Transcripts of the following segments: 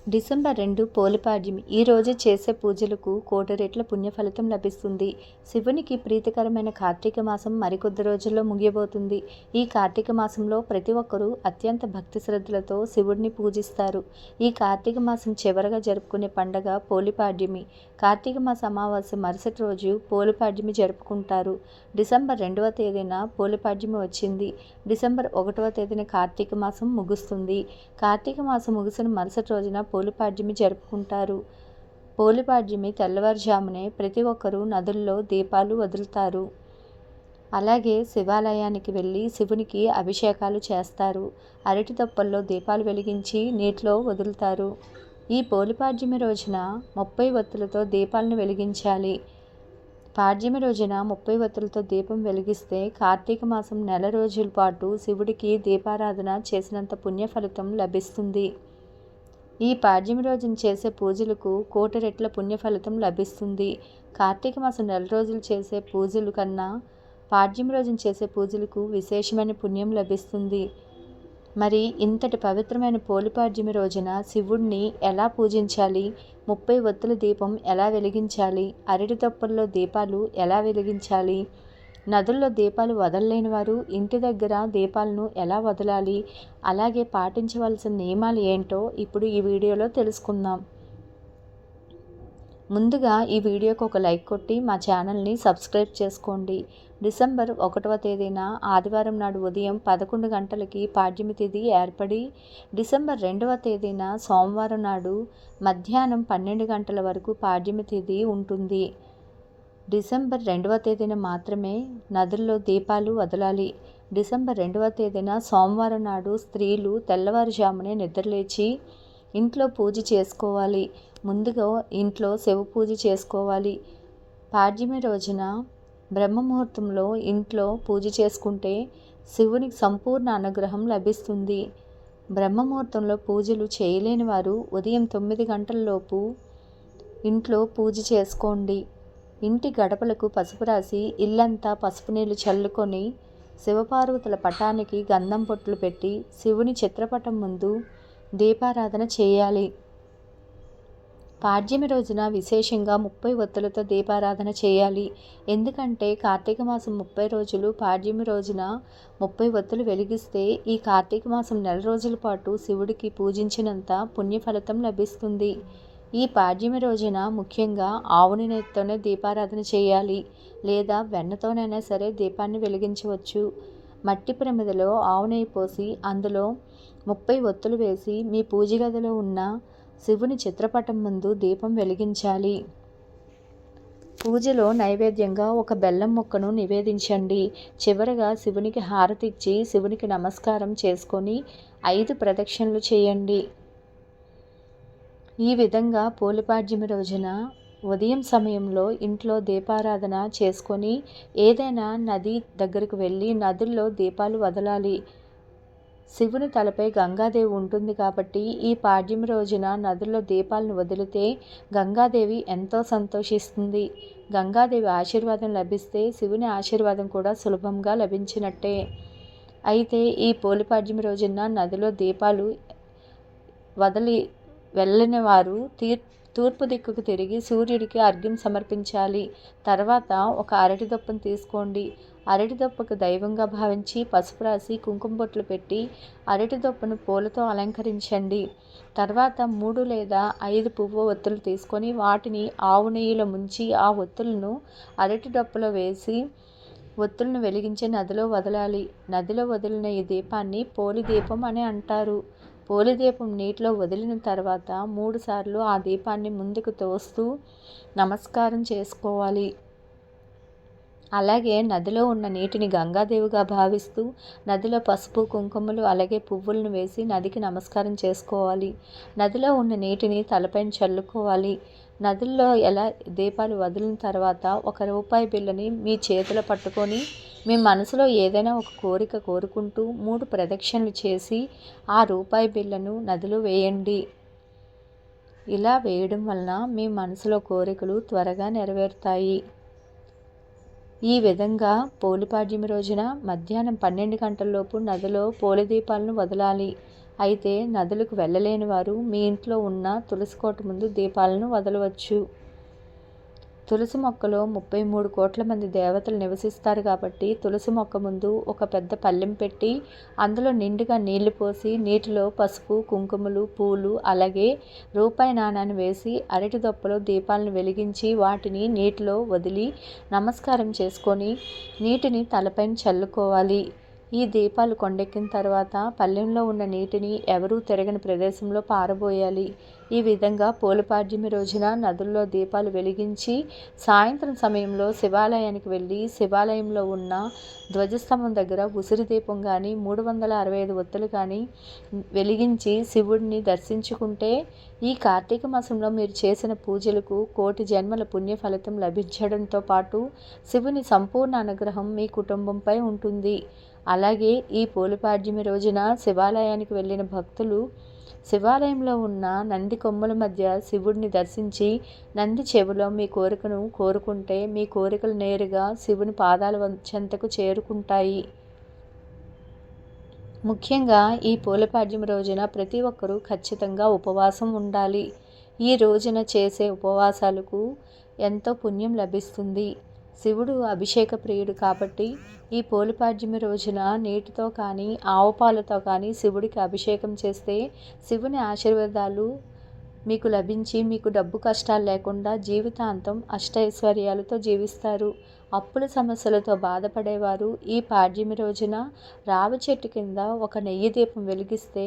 December 2 Polipadyami. ఈ రోజు చేసే పూజలకు కోటి రెట్ల పుణ్యఫలితం లభిస్తుంది. శివునికి ప్రీతికరమైన కార్తీక మాసం మరికొద్ది రోజుల్లో ముగియబోతుంది. ఈ కార్తీక మాసంలో ప్రతి ఒక్కరూ అత్యంత భక్తి శ్రద్ధలతో శివుడిని పూజిస్తారు. ఈ కార్తీక మాసం చివరగా జరుపుకునే పండగ పోలిపాడ్యమి. కార్తీక మాస అమావాస్య మరుసటి రోజు పోలిపాడ్యమి జరుపుకుంటారు. డిసెంబర్ 2వ తేదీన పోలిపాడ్యమి వచ్చింది. డిసెంబర్ 1వ తేదీన కార్తీక మాసం ముగుస్తుంది. కార్తీక మాసం ముగిసిన మరుసటి రోజున పోలిపాడ్యమి జరుపుకుంటారు. పోలిపాడ్యమి తెల్లవారుజామునే ప్రతి ఒక్కరూ నదుల్లో దీపాలు వదులుతారు. అలాగే శివాలయానికి వెళ్ళి శివునికి అభిషేకాలు చేస్తారు. అరటి తొప్పల్లో దీపాలు వెలిగించి నీటిలో వదులుతారు. ఈ పోలిపాడ్యమి రోజున 30 ఒత్తులతో దీపాలను వెలిగించాలి. పాడ్యమి రోజున 30 ఒత్తులతో దీపం వెలిగిస్తే కార్తీక మాసం నెల రోజుల పాటు శివుడికి దీపారాధన చేసినంత పుణ్య ఫలితం లభిస్తుంది. ఈ పాడ్యమి రోజున చేసే పూజలకు కోటి రెట్ల పుణ్య ఫలితం లభిస్తుంది. కార్తీక మాసం నెల రోజులు చేసే పూజల కన్నా పాడ్యమి రోజున చేసే పూజలకు విశేషమైన పుణ్యం లభిస్తుంది. మరి ఇంతటి పవిత్రమైన పోలిపాడ్యమి రోజున శివుడిని ఎలా పూజించాలి, 30 ఒత్తుల దీపం ఎలా వెలిగించాలి, అరటి తొప్పల్లో దీపాలు ఎలా వెలిగించాలి, నదుల్లో దీపాలు వదలలేని వారు ఇంటి దగ్గర దీపాలను ఎలా వదలాలి, అలాగే పాటించవలసిన నియమాలు ఏంటో ఇప్పుడు ఈ వీడియోలో తెలుసుకుందాం. ముందుగా ఈ వీడియోకి ఒక లైక్ కొట్టి మా ఛానల్ని సబ్స్క్రైబ్ చేసుకోండి. డిసెంబర్ 1వ తేదీన ఆదివారం నాడు ఉదయం 11 గంటలకి పాడ్యమి తిథి ఏర్పడి డిసెంబర్ 2వ తేదీన సోమవారం నాడు మధ్యాహ్నం 12 గంటల వరకు పాడ్యమి తిథి ఉంటుంది. డిసెంబర్ 2వ తేదీన మాత్రమే నదుల్లో దీపాలు వదలాలి. డిసెంబర్ 2వ తేదీన సోమవారం నాడు స్త్రీలు తెల్లవారుజామునే నిద్రలేచి ఇంట్లో పూజ చేసుకోవాలి. ముందుగా ఇంట్లో శివ పూజ చేసుకోవాలి. పాడ్యమి రోజున బ్రహ్మముహూర్తంలో ఇంట్లో పూజ చేసుకుంటే శివునికి సంపూర్ణ అనుగ్రహం లభిస్తుంది. బ్రహ్మముహూర్తంలో పూజలు చేయలేని వారు ఉదయం 9 గంటలలోపు ఇంట్లో పూజ చేసుకోండి. ఇంటి గడపలకు పసుపు రాసి ఇల్లంతా పసుపు నీళ్లు చల్లుకొని శివపార్వతుల పటానికి గంధం బొట్లు పెట్టి శివుని చిత్రపటం ముందు దీపారాధన చేయాలి. పాడ్యమి రోజున విశేషంగా 30 ఒత్తులతో దీపారాధన చేయాలి. ఎందుకంటే కార్తీక మాసం 30 రోజులు పాడ్యమి రోజున 30 ఒత్తులు వెలిగిస్తే ఈ కార్తీక మాసం నెల రోజుల పాటు శివుడికి పూజించినంత పుణ్యఫలితం లభిస్తుంది. ఈ పాడ్యమి రోజున ముఖ్యంగా ఆవు నెయ్యితోనే దీపారాధన చేయాలి, లేదా వెన్నతోనైనా సరే దీపాన్ని వెలిగించవచ్చు. మట్టి ప్రమిదలో ఆవు నెయ్యి పోసి అందులో 30 ఒత్తులు వేసి మీ పూజ గదిలో ఉన్న శివుని చిత్రపటం ముందు దీపం వెలిగించాలి. పూజలో నైవేద్యంగా ఒక బెల్లం ముక్కను నివేదించండి. చివరగా శివునికి హారతి ఇచ్చి శివునికి నమస్కారం చేసుకొని 5 ప్రదక్షిణలు చేయండి. ఈ విధంగా పోలిపాడ్యమి రోజున ఉదయం సమయంలో ఇంట్లో దీపారాధన చేసుకొని ఏదైనా నది దగ్గరకు వెళ్ళి నదుల్లో దీపాలు వదలాలి. శివుని తలపై గంగాదేవి ఉంటుంది కాబట్టి ఈ పాడ్యమి రోజున నదుల్లో దీపాలను వదిలితే గంగాదేవి ఎంతో సంతోషిస్తుంది. గంగాదేవి ఆశీర్వాదం లభిస్తే శివుని ఆశీర్వాదం కూడా సులభంగా లభించినట్టే. అయితే ఈ పోలిపాడ్యమి రోజున నదిలో దీపాలు వదిలి వెళ్ళని వారు తూర్పు దిక్కుకు తిరిగి సూర్యుడికి అర్ఘ్యం సమర్పించాలి. తర్వాత ఒక అరటి దొప్పను తీసుకోండి. అరటి దొప్పకు దైవంగా భావించి పసుపు రాసి కుంకుమ బొట్లు పెట్టి అరటి దొప్పను పూలతో అలంకరించండి. తర్వాత 3 లేదా 5 పువ్వు ఒత్తులు తీసుకొని వాటిని ఆవు నెయ్యిలో ముంచి ఆ ఒత్తులను అరటి దొప్పలో వేసి ఒత్తులను వెలిగించి నదిలో వదలాలి. నదిలో వదిలిన ఈ దీపాన్ని పోలి దీపం అని అంటారు. పోలి దీపం నీటిలో వదిలిన తర్వాత 3 సార్లు ఆ దీపాన్ని ముందుకు తోస్తూ నమస్కారం చేసుకోవాలి. అలాగే నదిలో ఉన్న నీటిని గంగాదేవిగా భావిస్తూ నదిలో పసుపు కుంకుమలు అలాగే పువ్వులను వేసి నదికి నమస్కారం చేసుకోవాలి. నదిలో ఉన్న నీటిని తలపైన చల్లుకోవాలి. నదుల్లో ఎలా దీపాలు వదిలిన తర్వాత ₹1 బిళ్ళని మీ చేతిలో పట్టుకొని మీ మనసులో ఏదైనా ఒక కోరిక కోరుకుంటూ 3 ప్రదక్షిణలు చేసి ఆ రూపాయి బిళ్ళను నదిలో వేయండి. ఇలా వేయడం వలన మీ మనసులో కోరికలు త్వరగా నెరవేరుతాయి. ఈ విధంగా పోలిపాడ్యమి రోజున మధ్యాహ్నం 12 గంటలలోపు నదిలో పోలి దీపాలను వదలాలి. అయితే నదులకు వెళ్ళలేని వారు మీ ఇంట్లో ఉన్న తులసి కోట ముందు దీపాలను వదలవచ్చు. తులసి మొక్కలో 33 కోట్ల మంది దేవతలు నివసిస్తారు కాబట్టి తులసి మొక్క ముందు ఒక పెద్ద పళ్ళెం పెట్టి అందులో నిండుగా నీళ్లు పోసి నీటిలో పసుపు, కుంకుమలు, పూలు అలాగే రూపాయి నాణాన్ని వేసి అరటి దొప్పలో దీపాలను వెలిగించి వాటిని నీటిలో వదిలి నమస్కారం చేసుకొని నీటిని తలపైన చల్లుకోవాలి. ఈ దీపాలు కొండెక్కిన తర్వాత పళ్ళెంలో ఉన్న నీటిని ఎవరూ తిరగని ప్రదేశంలో పారబోయాలి. ఈ విధంగా పోలిపాడ్యమి రోజున నదుల్లో దీపాలు వెలిగించి సాయంత్రం సమయంలో శివాలయానికి వెళ్ళి శివాలయంలో ఉన్న ధ్వజస్తంభం దగ్గర ఉసిరి దీపం కానీ 365 ఒత్తులు కానీ వెలిగించి శివుడిని దర్శించుకుంటే ఈ కార్తీక మాసంలో మీరు చేసిన పూజలకు కోటి జన్మల పుణ్య ఫలితం లభించడంతో పాటు శివుని సంపూర్ణ అనుగ్రహం మీ కుటుంబంపై ఉంటుంది. అలాగే ఈ పోలిపాడ్యమి రోజున శివాలయానికి వెళ్ళిన భక్తులు శివాలయంలో ఉన్న నంది కొమ్ముల మధ్య శివుడిని దర్శించి నంది చెవిలో మీ కోరికను కోరుకుంటే మీ కోరికలు నేరుగా శివుని పాదాల చెంతకు చేరుకుంటాయి. ముఖ్యంగా ఈ పోలిపాడ్యమి రోజున ప్రతి ఒక్కరూ ఖచ్చితంగా ఉపవాసం ఉండాలి. ఈ రోజున చేసే ఉపవాసాలకు ఎంతో పుణ్యం లభిస్తుంది. శివుడు అభిషేక ప్రియుడు కాబట్టి ఈ పోలిపాడ్యమి రోజున నీటితో కానీ ఆవు పాలతో కానీ శివుడికి అభిషేకం చేస్తే శివుని ఆశీర్వాదాలు మీకు లభించి మీకు డబ్బు కష్టాలు లేకుండా జీవితాంతం అష్టైశ్వర్యాలతో జీవిస్తారు. అప్పుల సమస్యలతో బాధపడేవారు ఈ పాడ్యమి రోజున రావి చెట్టు కింద ఒక నెయ్యి దీపం వెలిగిస్తే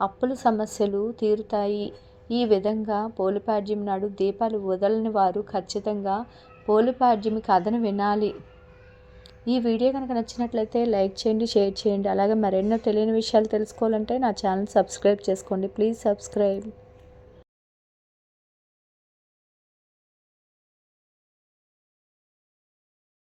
అప్పుల సమస్యలు తీరుతాయి. ఈ విధంగా పోలిపాడ్యమి నాడు దీపాలు వదలని వారు ఖచ్చితంగా పోలిపాడ్యమి కథను వినాలి. ఈ వీడియో కనుక నచ్చినట్లయితే లైక్ చేయండి, షేర్ చేయండి. అలాగే మరెన్నో తెలియని విషయాలు తెలుసుకోవాలంటే నా ఛానల్ సబ్స్క్రైబ్ చేసుకోండి. Please subscribe.